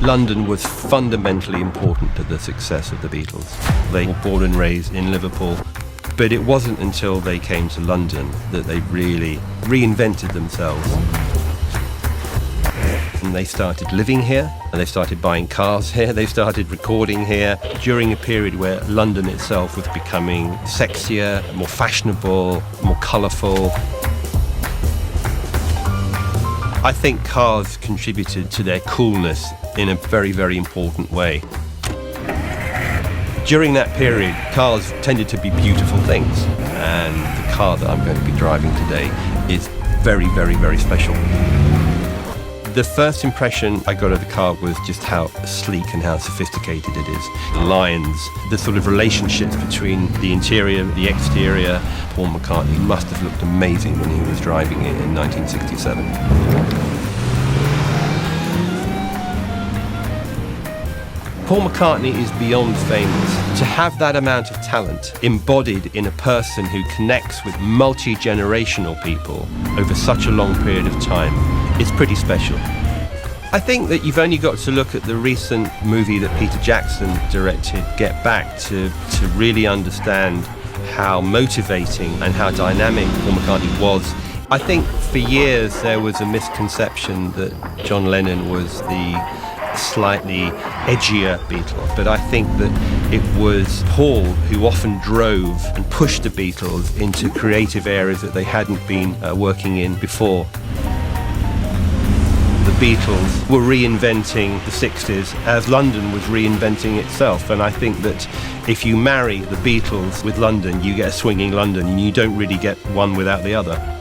London was fundamentally important to the success of the Beatles. They were born and raised in Liverpool, but it wasn't until they came to London that they really reinvented themselves. And they started living here, and they started buying cars here, they started recording here during a period where London itself was becoming sexier, more fashionable, more colourful. I think cars contributed to their coolness in a very, very important way. During that period, cars tended to be beautiful things, and the car that I'm going to be driving today is very, very, very special. The first impression I got of the car was just how sleek and how sophisticated it is. The lines, the sort of relationships between the interior, the exterior. Paul McCartney must have looked amazing when he was driving it in 1967. Paul McCartney is beyond famous. To have that amount of talent embodied in a person who connects with multi-generational people over such a long period of time is pretty special. I think that you've only got to look at the recent movie that Peter Jackson directed, Get Back, to really understand how motivating and how dynamic Paul McCartney was. I think for years there was a misconception that John Lennon was the slightly edgier Beatle, but I think that it was Paul who often drove and pushed the Beatles into creative areas that they hadn't been working in before. The Beatles were reinventing the 60s as London was reinventing itself, and I think that if you marry the Beatles with London, you get a swinging London, and you don't really get one without the other.